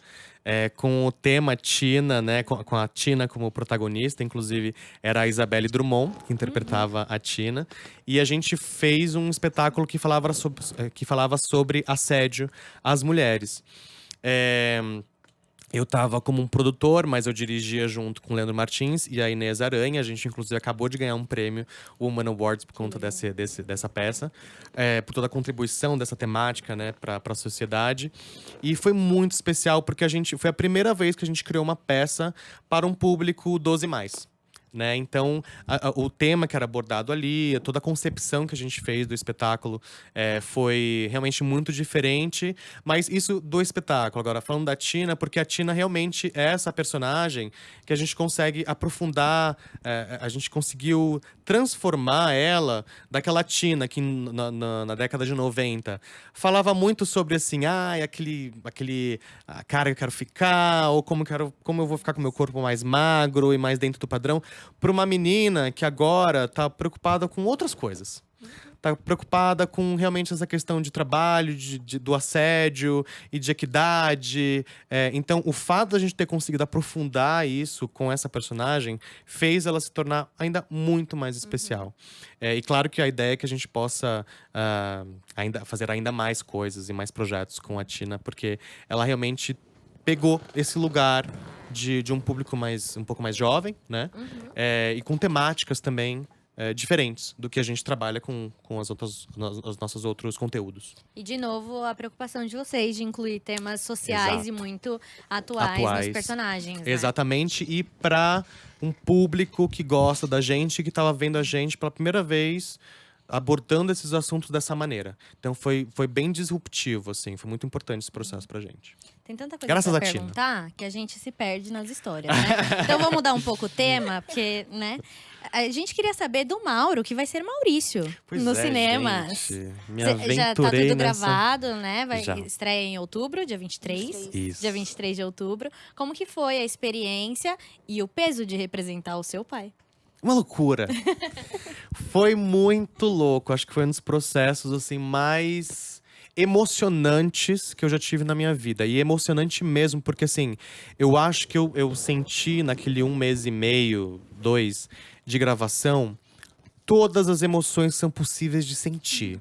com o tema Tina, né? Com a Tina como protagonista. Inclusive, era a Isabelle Drummond, que interpretava a Tina. E a gente fez um espetáculo que falava sobre assédio às mulheres. Eu tava como um produtor, mas eu dirigia junto com o Leandro Martins e a Inês Aranha. A gente, inclusive, acabou de ganhar um prêmio, o Woman Awards, por conta dessa peça. Por toda a contribuição dessa temática, né, pra sociedade. E foi muito especial, porque foi a primeira vez que a gente criou uma peça para um público 12+. Né? Então, o tema que era abordado ali, toda a concepção que a gente fez do espetáculo foi realmente muito diferente. Mas isso do espetáculo. Agora, falando da Tina, porque a Tina realmente é essa personagem que a gente consegue aprofundar, a gente conseguiu transformar ela daquela Tina que na década de 90 falava muito sobre assim, aquele cara que eu quero ficar, ou como eu vou ficar com o meu corpo mais magro e mais dentro do padrão, para uma menina que agora tá preocupada com outras coisas. Tá preocupada com realmente essa questão de trabalho, do assédio e de equidade. Então, o fato da gente ter conseguido aprofundar isso com essa personagem fez ela se tornar ainda muito mais especial. E claro que a ideia é que a gente possa fazer ainda mais coisas e mais projetos com a Tina, porque ela realmente pegou esse lugar de um público um pouco mais jovem, né? E com temáticas também diferentes do que a gente trabalha com os nossos outros conteúdos.
E, de novo, a preocupação de vocês de incluir temas sociais
Exato.
e muito atuais nos personagens. Né?
Exatamente. E para um público que gosta da gente, que estava vendo a gente pela primeira vez abordando esses assuntos dessa maneira. Então foi bem disruptivo, assim. Foi muito importante esse processo pra gente.
Tem tanta coisa
Graças
pra
a Tina.
perguntar que a gente se perde nas histórias, né? Então vamos mudar um pouco o tema, porque, né? A gente queria saber do Mauro, que vai ser Maurício nos cinemas.
Gente, me
Já tá tudo
aventurei
gravado, né?
Já.
Estreia em outubro, dia 23.
Isso.
Dia 23 de outubro. Como que foi a experiência e o peso de representar o seu pai?
Uma loucura. Foi muito louco. Acho que foi um dos processos assim mais emocionantes que eu já tive na minha vida. E emocionante mesmo, porque assim, eu acho que eu senti naquele 1 mês e meio, 2 de gravação, todas as emoções que são possíveis de sentir.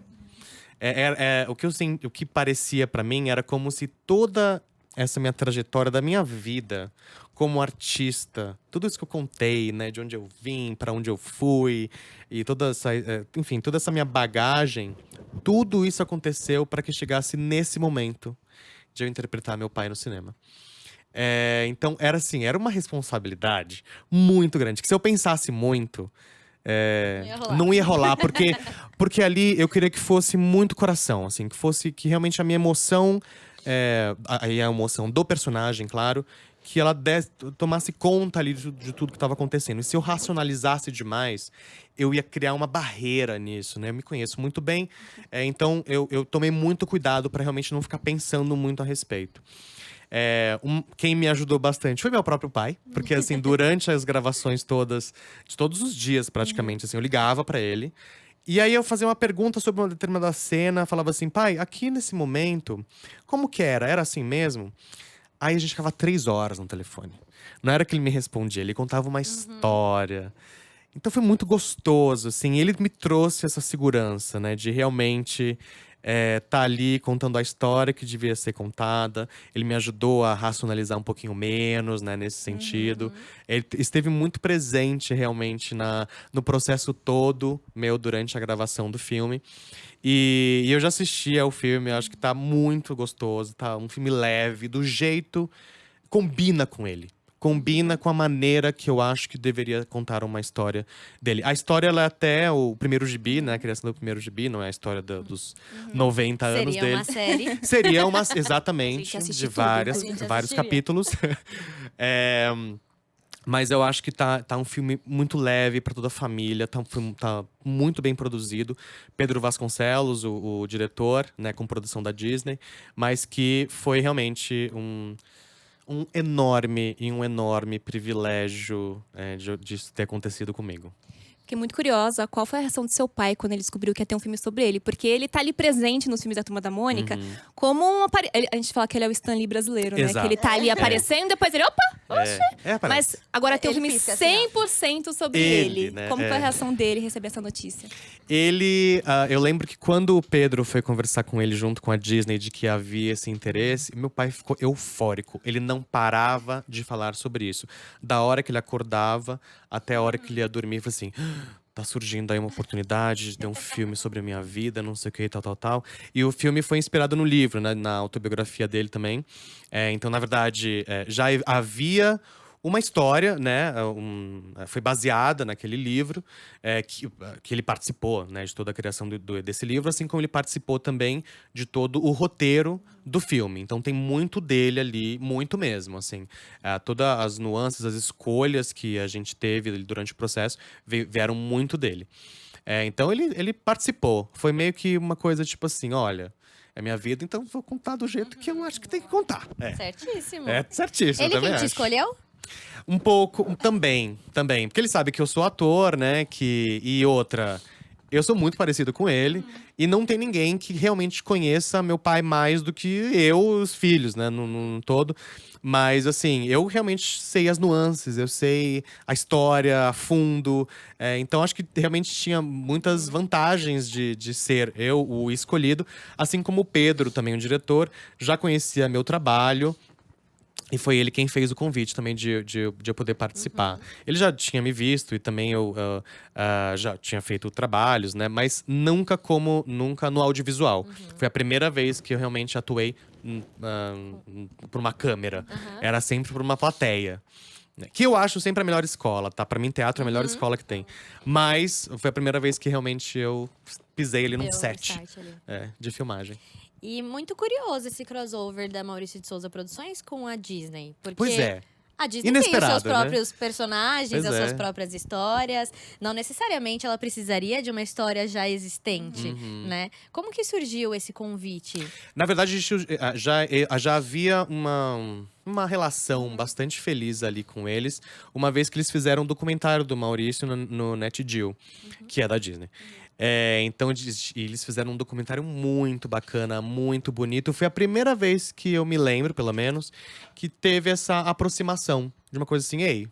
O que parecia pra mim era como se toda essa minha trajetória da minha vida como artista, tudo isso que eu contei, né, de onde eu vim, para onde eu fui e toda essa minha bagagem, tudo isso aconteceu para que chegasse nesse momento de eu interpretar meu pai no cinema. Então era uma responsabilidade muito grande, que se eu pensasse muito, não ia rolar, porque ali eu queria que fosse muito coração, assim, que realmente a minha emoção, a emoção do personagem, claro, que ela tomasse conta ali de tudo que estava acontecendo. E se eu racionalizasse demais, eu ia criar uma barreira nisso, né? Eu me conheço muito bem, então eu tomei muito cuidado para realmente não ficar pensando muito a respeito. Quem me ajudou bastante foi meu próprio pai, porque assim, durante as gravações todas, de todos os dias praticamente, assim, eu ligava para ele. E aí eu fazia uma pergunta sobre uma determinada cena, falava assim, pai, aqui nesse momento, como que era? Era assim mesmo? Aí a gente ficava 3 horas no telefone. Não era que ele me respondia, ele contava uma história. Então foi muito gostoso, assim. Ele me trouxe essa segurança, né? De realmente tá ali contando a história que devia ser contada. Ele me ajudou a racionalizar um pouquinho menos, né? Nesse sentido. Ele esteve muito presente, realmente, no processo todo meu durante a gravação do filme. E eu já assisti ao filme, acho que tá muito gostoso. Tá um filme leve, do jeito… Combina com ele. combina com a maneira que eu acho que deveria contar uma história dele. A história, ela é até o primeiro gibi, né? A criação do primeiro gibi, não é a história dos 90 anos
Seria
dele.
uma série.
Seria uma,
A gente
exatamente,
assiste
de
tudo,
vários
inclusive.
vários
Assistiria.
capítulos. É, mas eu acho que tá um filme muito leve para toda a família, tá um filme tá muito bem produzido. Pedro Vasconcelos, o diretor, né, com produção da Disney, mas que foi realmente um enorme privilégio de isso ter acontecido comigo.
Fiquei muito curiosa, qual foi a reação do seu pai quando ele descobriu que ia ter um filme sobre ele? Porque ele tá ali presente nos filmes da Turma da Mônica, como a gente fala que ele é o Stan Lee brasileiro, né?
Exato.
Que ele tá ali aparecendo, depois ele, opa!
Parece.
Mas agora tem um
Ele
filme
pisca assim,
100% sobre
Ele,
ele.
né?
Como foi a reação dele receber essa notícia?
Eu lembro que quando o Pedro foi conversar com ele junto com a Disney de que havia esse interesse, meu pai ficou eufórico. Ele não parava de falar sobre isso. Da hora que ele acordava até a hora que ele ia dormir, ele falou assim: tá surgindo aí uma oportunidade de ter um filme sobre a minha vida, não sei o que, tal. E o filme foi inspirado no livro, né, na autobiografia dele também. Então, na verdade, já havia uma história, né, foi baseada naquele livro, que ele participou, né, de toda a criação desse livro, assim como ele participou também de todo o roteiro do filme. Então tem muito dele ali, muito mesmo, assim. Todas as nuances, as escolhas que a gente teve durante o processo vieram muito dele. Então ele participou. Foi meio que uma coisa tipo assim, olha, é minha vida, então vou contar do jeito que eu acho que tem que contar.
Certíssimo.
Certíssimo,
Ele
também
quem te
acho.
escolheu?
Um pouco, também. Porque ele sabe que eu sou ator, né? E outra, eu sou muito parecido com ele. E não tem ninguém que realmente conheça meu pai mais do que eu, os filhos, né? No todo. Mas, assim, eu realmente sei as nuances, eu sei a história a fundo. Então, acho que realmente tinha muitas vantagens de ser eu o escolhido. Assim como o Pedro, também o diretor, já conhecia meu trabalho. E foi ele quem fez o convite também de eu poder participar. Ele já tinha me visto e também eu já tinha feito trabalhos, né? Mas nunca no audiovisual. Foi a primeira vez que eu realmente atuei por uma câmera. Era sempre por uma plateia. Que eu acho sempre a melhor escola, tá? Pra mim, teatro é a melhor escola que tem. Mas foi a primeira vez que realmente eu pisei ali num
Deu
set
start ali.
de filmagem.
E muito curioso esse crossover da Maurício de Souza Produções com a Disney. Porque
Pois é.
a Disney tem os seus
Inesperado, né?
próprios personagens,
Pois
as suas
é.
próprias histórias. Não necessariamente ela precisaria de uma história já existente, né? Como que surgiu esse convite?
Na verdade, a gente já havia uma relação bastante feliz ali com eles, uma vez que eles fizeram um documentário do Maurício no NetGeo, que é da Disney. Então, eles fizeram um documentário muito bacana, muito bonito. Foi a primeira vez que eu me lembro, pelo menos, que teve essa aproximação de uma coisa assim: ei,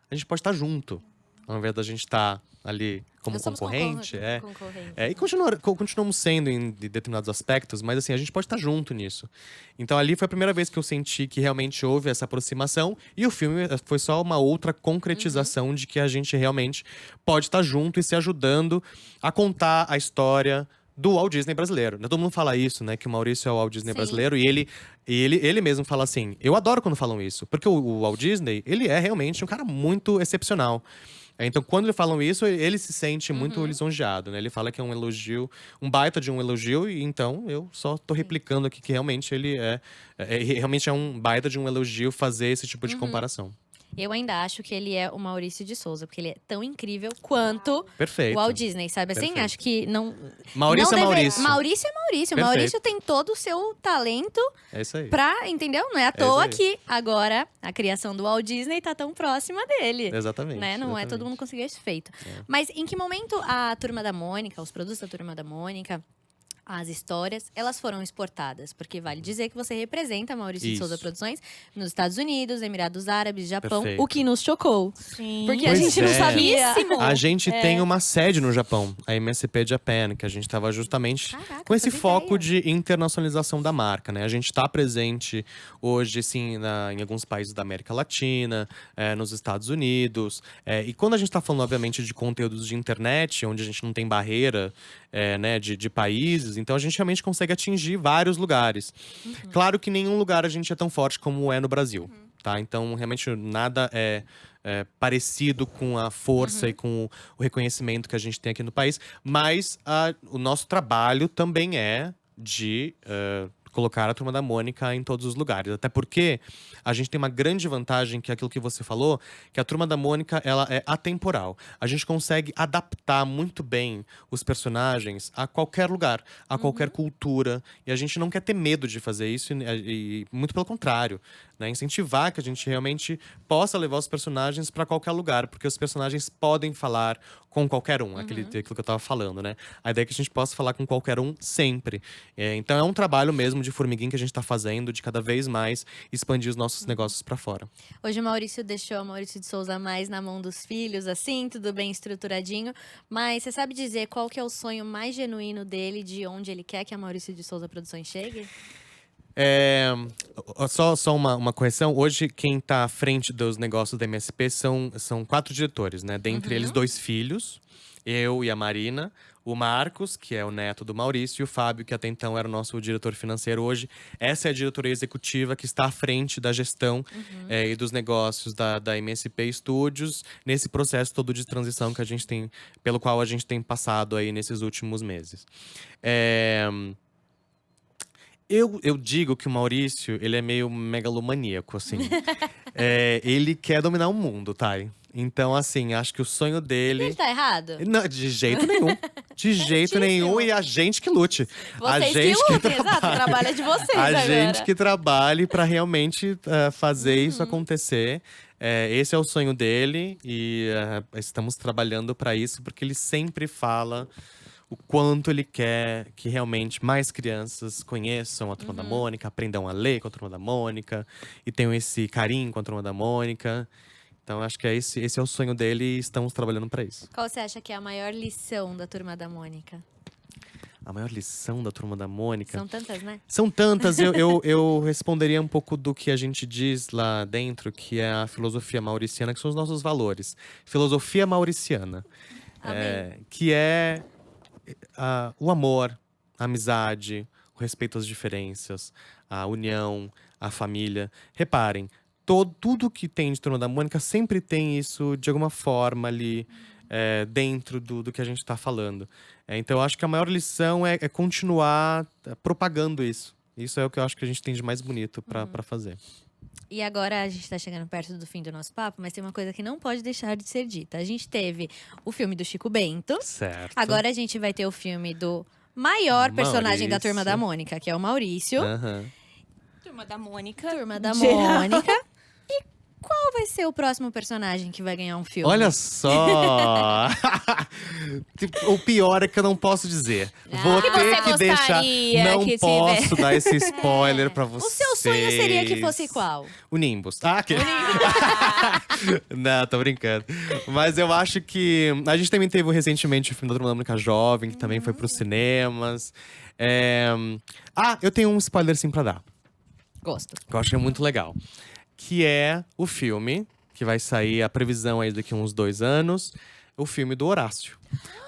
a gente pode estar junto, ao invés da gente estar ali como
Nós somos
concorrente.
concorrentes.
E continuamos sendo em determinados aspectos, mas assim, a gente pode estar junto nisso. Então ali foi a primeira vez que eu senti que realmente houve essa aproximação. E o filme foi só uma outra concretização de que a gente realmente pode estar junto e se ajudando a contar a história do Walt Disney brasileiro. Todo mundo fala isso, né? Que o Maurício é o Walt Disney
Sim.
brasileiro. E ele mesmo fala assim, eu adoro quando falam isso. Porque o Walt Disney, ele é realmente um cara muito excepcional. Então, quando ele falam isso, ele se sente muito lisonjeado, né? Ele fala que é um elogio, um baita de um elogio, e então eu só tô replicando aqui que realmente ele realmente é um baita de um elogio fazer esse tipo de comparação.
Eu ainda acho que ele é o Maurício de Souza, porque ele é tão incrível quanto
Perfeito.
o Walt Disney, sabe assim?
Perfeito.
Acho que não.
Maurício
não
é
deve-
Maurício.
Maurício é Maurício.
Perfeito.
Maurício tem todo o seu talento
É isso aí.
pra, entendeu? Não é à toa
isso aí.
que agora a criação do Walt Disney tá tão próxima dele.
Exatamente.
Né? Não é
exatamente.
todo mundo conseguiu isso feito. Mas em que momento a Turma da Mônica, os produtos da Turma da Mônica, as histórias, elas foram exportadas? Porque vale dizer que você representa a Maurício de
Isso.
Souza Produções nos Estados Unidos, Emirados Árabes, Japão,
Perfeito.
o que nos chocou.
Sim.
Porque a
Pois
gente não
é.
sabia.
A gente tem uma sede no Japão, a MSP Japan, que a gente estava justamente
Caraca,
com esse
fazia
foco
ideia.
de internacionalização da marca, né? A gente está presente hoje, sim, em alguns países da América Latina, nos Estados Unidos. E quando a gente está falando, obviamente, de conteúdos de internet, onde a gente não tem barreira né, de países, então a gente realmente consegue atingir vários lugares. Claro que nenhum lugar a gente é tão forte como é no Brasil. tá? Então, realmente, nada é parecido com a força e com o reconhecimento que a gente tem aqui no país. Mas o nosso trabalho também é de colocar a Turma da Mônica em todos os lugares. Até porque a gente tem uma grande vantagem, que é aquilo que você falou, que a Turma da Mônica, ela é atemporal. A gente consegue adaptar muito bem os personagens a qualquer lugar, a qualquer cultura. E a gente não quer ter medo de fazer isso, e muito pelo contrário, né? Incentivar que a gente realmente possa levar os personagens para qualquer lugar, porque os personagens podem falar com qualquer um, aquilo que eu tava falando, né? A ideia é que a gente possa falar com qualquer um sempre. Então é um trabalho mesmo de formiguinha que a gente tá fazendo, de cada vez mais expandir os nossos negócios para fora.
Hoje o Maurício deixou o Maurício de Souza mais na mão dos filhos, assim, tudo bem estruturadinho. Mas você sabe dizer qual que é o sonho mais genuíno dele, de onde ele quer que a Maurício de Souza Produções chegue?
Só uma correção. Hoje, quem tá à frente dos negócios da MSP são 4 diretores, né? Dentre eles, 2 filhos, eu e a Marina. O Marcos, que é o neto do Maurício, e o Fábio, que até então era o nosso diretor financeiro hoje. Essa é a diretoria executiva que está à frente da gestão e dos negócios da MSP Studios, nesse processo todo de transição que a gente tem, pelo qual a gente tem passado aí nesses últimos meses. Eu digo que o Maurício, ele é meio megalomaníaco, assim. Ele quer dominar o mundo, Thay. Então, assim, acho que o sonho dele…
Ele tá errado?
Não, de jeito nenhum. De jeito nenhum. E a gente que lute. A
Vocês
gente
que lutem, exato. O trabalho é de vocês
A
agora.
gente que trabalhe pra realmente fazer isso acontecer. Esse é o sonho dele. E estamos trabalhando pra isso. Porque ele sempre fala o quanto ele quer que realmente mais crianças conheçam a Turma da Mônica, aprendam a ler com a Turma da Mônica e tenham esse carinho com a Turma da Mônica. Então, acho que esse é o sonho dele e estamos trabalhando para isso.
Qual você acha que é a maior lição da Turma da Mônica?
A maior lição da Turma da Mônica…
São tantas, né?
São tantas. Eu responderia um pouco do que a gente diz lá dentro, que é a filosofia mauriciana, que são os nossos valores. Filosofia mauriciana. Que é… o amor, a amizade, o respeito às diferenças, a união, a família. Reparem, tudo que tem de Turma da Mônica sempre tem isso de alguma forma ali dentro do que a gente está falando. Então eu acho que a maior lição é continuar propagando isso. Isso é o que eu acho que a gente tem de mais bonito para fazer.
E agora a gente está chegando perto do fim do nosso papo, mas tem uma coisa que não pode deixar de ser dita. A gente teve o filme do Chico Bento.
Certo.
Agora a gente vai ter o filme do maior personagem da Turma da Mônica, que é o Maurício.
Turma da Mônica.
Turma da Mônica. E qual vai ser o próximo personagem que vai ganhar um filme?
Olha só! O pior é que eu não posso dizer. Vou
que
ter
você
que deixar.
gostaria
Não
que
posso dar esse spoiler pra
O
vocês.
seu sonho seria que fosse qual?
O Nimbus. Não, tô brincando. Mas eu acho que… A gente também teve recentemente o filme da Turma da Mônica Jovem, que também foi pros cinemas. Eu tenho um spoiler sim pra dar.
Gosto.
Que eu acho que é muito legal. Que é o filme que vai sair, a previsão aí daqui a uns 2 anos, o filme do Horácio.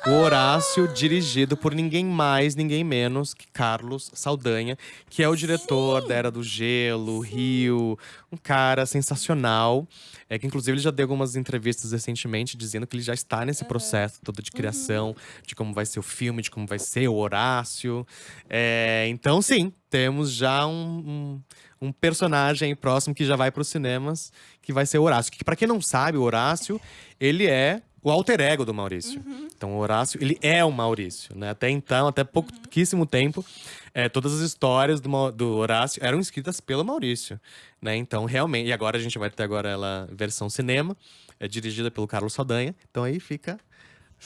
O Horácio, dirigido por ninguém mais, ninguém menos que Carlos Saldanha, que é o diretor da Era do Gelo, Rio, um cara sensacional. Que inclusive ele já deu algumas entrevistas recentemente dizendo que ele já está nesse processo todo de criação, de como vai ser o filme, de como vai ser o Horácio. Então, sim, temos já um personagem próximo que já vai para os cinemas, que vai ser o Horácio. Que, para quem não sabe, o Horácio, ele é o alter ego do Maurício. Então, o Horácio, ele é o Maurício, né? Até então, até pouquíssimo tempo, todas as histórias do Horácio eram escritas pelo Maurício, né? Então, realmente… E agora a gente vai ter ela versão cinema, dirigida pelo Carlos Saldanha. Então, aí fica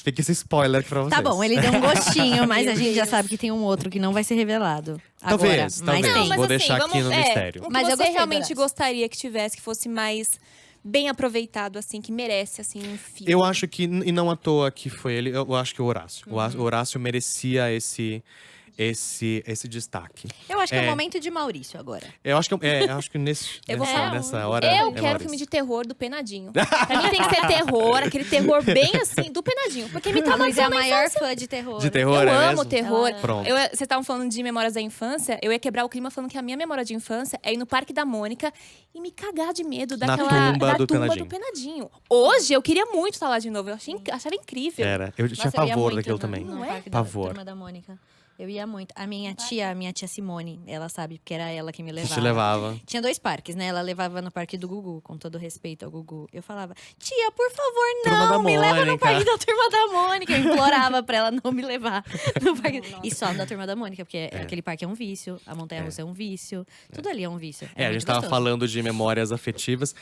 esse spoiler pra vocês.
Tá bom, ele deu um gostinho, mas a gente já sabe que tem um outro que não vai ser revelado
Talvez,
agora.
talvez.
Mas tem.
Vou deixar aqui no mistério.
O que
Mas eu
você
gostei do
realmente
Horácio.
gostaria que tivesse, que fosse mais bem aproveitado, assim, que merece, assim, um filme.
Eu acho que, e não à toa que foi ele, eu acho que o Horácio. O Horácio merecia esse esse destaque.
Eu acho que é o momento de Maurício agora.
Eu acho que nessa hora.
Eu
é
quero
Maurício.
filme de terror do Penadinho. Pra mim tem que ser terror, aquele terror bem assim, do Penadinho. Porque me
A Luísa é
traumatizou
a
na
maior
infância.
fã de terror.
De terror,
Eu
é
amo
mesmo?
terror.
Pronto.
Vocês estavam falando de memórias da infância, eu ia quebrar o clima falando que a minha memória de infância é ir no Parque da Mônica e me cagar de medo
Na
daquela
tumba
da
do
tumba
Penadinho.
do Penadinho. Hoje eu queria muito estar lá de novo, eu achava incrível.
Era. Eu tinha
Nossa, eu ia
pavor
muito
daquilo
no-
também.
no
Não é?
Parque da
Pavor.
Turma da Mônica. Eu ia muito. A minha tia Simone, ela sabe, porque era ela que me
Que
levava.
te levava.
Tinha 2 parques, né? Ela levava no parque do Gugu, com todo respeito ao Gugu. Eu falava, tia, por favor,
Turma da
não, me leva no
Mônica.
parque da Turma da Mônica. Eu implorava pra ela não me levar no parque. E só da Turma da Mônica, porque aquele parque é um vício, a montanha-russa é um vício. Tudo ali é um vício.
A gente
muito
tava
gostoso.
falando de memórias afetivas.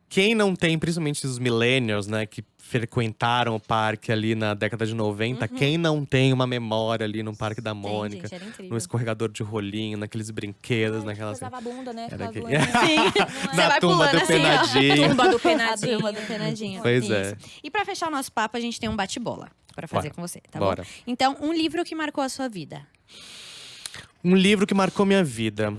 Quem não tem, principalmente os millennials, né, que frequentaram o parque ali na década de 90, quem não tem uma memória ali no Parque da
Tem,
Mônica,
gente, era incrível.
no escorregador de rolinho, naqueles brinquedos, naquelas.
Coisava a bunda, né?
Era
Ficava
que-
voando.
Você
Na
vai
tumba
pulando
do
assim, ó.
Penadinho.
Tumba do
A
Penadinho.
turma do Penadinho.
Pois
Isso.
é.
E pra fechar o nosso papo, a gente tem um bate-bola pra fazer
Bora.
com você, tá
Bora.
bom? Então, um livro que marcou a sua vida.
Um livro que marcou minha vida.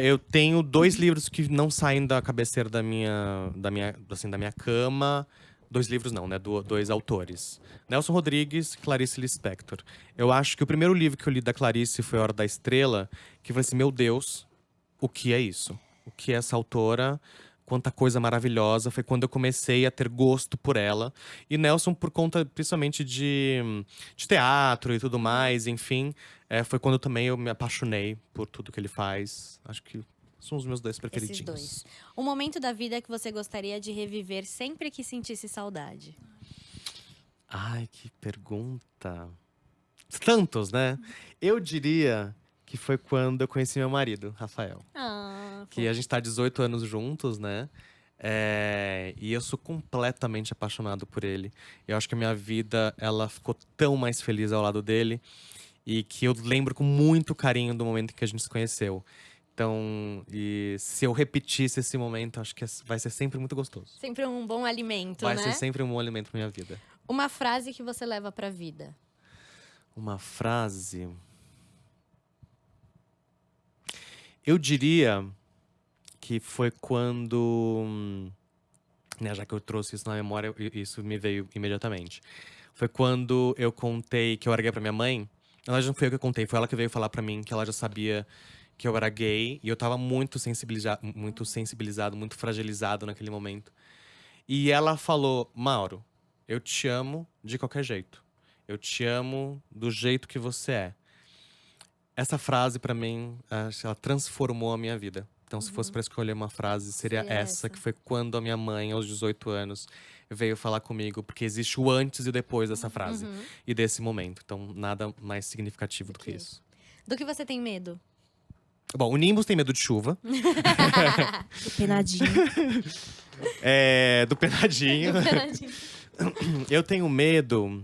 Eu tenho 2 livros que não saem da cabeceira da minha cama. 2 livros não, né? 2 autores. Nelson Rodrigues e Clarice Lispector. Eu acho que o primeiro livro que eu li da Clarice foi Hora da Estrela, que eu falei assim, meu Deus, o que é isso? O que é essa autora? Quanta coisa maravilhosa. Foi quando eu comecei a ter gosto por ela. E Nelson, por conta principalmente de teatro e tudo mais, enfim. Foi quando também eu me apaixonei por tudo que ele faz. Acho que são os meus 2
Esses
preferidinhos.
2. Um momento da vida que você gostaria de reviver sempre que sentisse saudade.
Ai, que pergunta. Tantos, né? Eu diria que foi quando eu conheci meu marido, Rafael. Que a gente tá 18 anos juntos, né? E eu sou completamente apaixonado por ele. Eu acho que a minha vida, ela ficou tão mais feliz ao lado dele. E que eu lembro com muito carinho do momento em que a gente se conheceu. Então, e se eu repetisse esse momento, acho que vai ser sempre muito gostoso.
Sempre um bom alimento,
Vai
né?
ser sempre um bom alimento pra minha vida.
Uma frase que você leva pra vida.
Uma frase. Eu diria que foi quando. Né, já que eu trouxe isso na memória, isso me veio imediatamente. Foi quando eu contei que eu era gay pra minha mãe. Na verdade, não foi eu que contei, foi ela que veio falar pra mim que ela já sabia que eu era gay. E eu tava muito sensibilizado, muito fragilizado naquele momento. E ela falou: Mauro, eu te amo de qualquer jeito. Eu te amo do jeito que você é. Essa frase, pra mim, acho que ela transformou a minha vida. Então, se fosse pra escolher uma frase, seria
Seria
essa,
essa.
que foi quando a minha mãe, aos 18 anos, veio falar comigo. Porque existe o antes e o depois dessa frase. E desse momento. Então, nada mais significativo do que isso.
Do que você tem medo?
Bom, o Nimbus tem medo de chuva.
Do Penadinho.
Do penadinho. Eu tenho medo.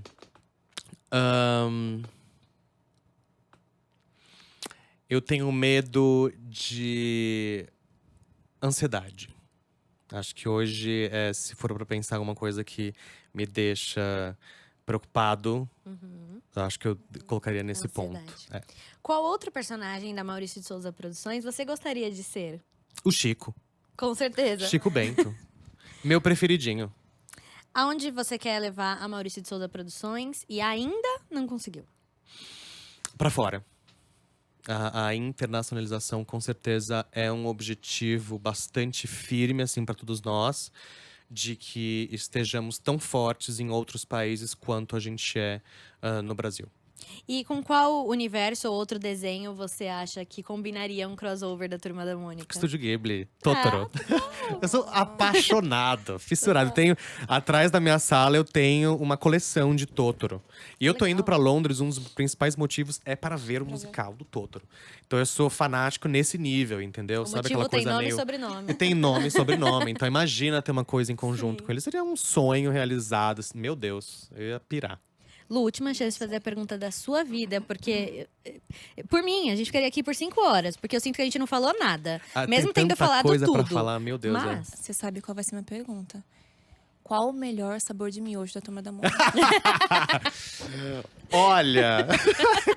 Eu tenho medo de ansiedade. Acho que hoje, se for pra pensar alguma coisa que me deixa preocupado, eu acho que eu colocaria nesse ponto.
Ansiedade. Qual outro personagem da Maurício de Souza Produções você gostaria de ser?
O Chico.
Com certeza.
Chico Bento. Meu preferidinho.
Aonde você quer levar a Maurício de Souza Produções e ainda não conseguiu?
Pra fora. A internacionalização, com certeza, é um objetivo bastante firme, assim, para todos nós, de que estejamos tão fortes em outros países quanto a gente é no Brasil.
E com qual universo ou outro desenho você acha que combinaria um crossover da Turma da Mônica?
Estúdio Ghibli, Totoro. Eu sou apaixonado, fissurado. Atrás da minha sala, eu tenho uma coleção de Totoro. E eu tô indo pra Londres, um dos principais motivos é para ver o musical do Totoro. Então eu sou fanático nesse nível, entendeu?
O
Sabe
motivo
aquela
tem
coisa
nome
meio...
e sobrenome.
Tem nome e sobrenome. Então imagina ter uma coisa em conjunto com ele. Seria um sonho realizado. Assim, meu Deus, eu ia pirar.
Lu, última chance de fazer a pergunta da sua vida, porque… Por mim, a gente ficaria aqui por 5 horas, porque eu sinto que a gente não falou nada. Mesmo
tem
tendo
tanta
falado
coisa
tudo.
pra falar, meu Deus.
Mas,
Você sabe qual vai ser minha pergunta? Qual o melhor sabor de miojo da Turma da Mônica?
Olha,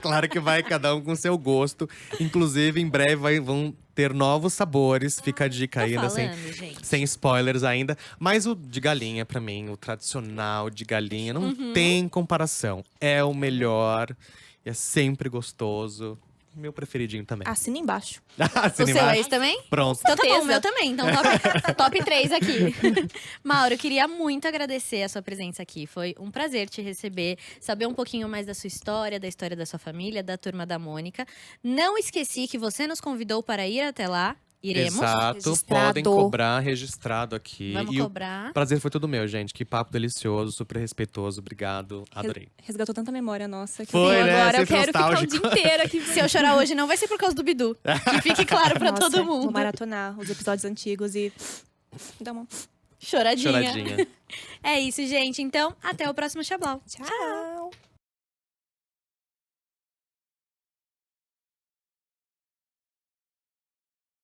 claro que vai cada um com seu gosto. Inclusive, em breve vão ter novos sabores. Fica a dica
Tô
ainda,
falando, gente.
sem spoilers ainda. Mas o de galinha, pra mim, o tradicional de galinha, não tem comparação. É o melhor. E é sempre gostoso. Meu preferidinho também.
Assina embaixo.
Assina
O seu é
embaixo.
esse também?
Pronto.
Então tá bom, o
Certeza.
meu também. Então top 3 aqui. Mauro, eu queria muito agradecer a sua presença aqui. Foi um prazer te receber, saber um pouquinho mais da sua história, da história da sua família, da Turma da Mônica. Não esqueci que você nos convidou para ir até lá. Iremos.
Exato,
Registrado.
podem cobrar registrado aqui.
Vamos
E o
cobrar.
prazer foi todo meu, gente. Que papo delicioso, super respeitoso. Obrigado, adorei.
Resgatou tanta memória nossa. Que
Foi,
eu
né?
agora eu
Sempre
quero ficar o
nostálgico.
dia inteiro aqui.
Se eu chorar hoje, não vai ser por causa do Bidu. Que fique claro pra
Nossa,
todo mundo.
Vou maratonar os episódios antigos e… Dá uma…
Choradinha.
Choradinha.
É isso, gente. Então, até o próximo Xablau.
Tchau!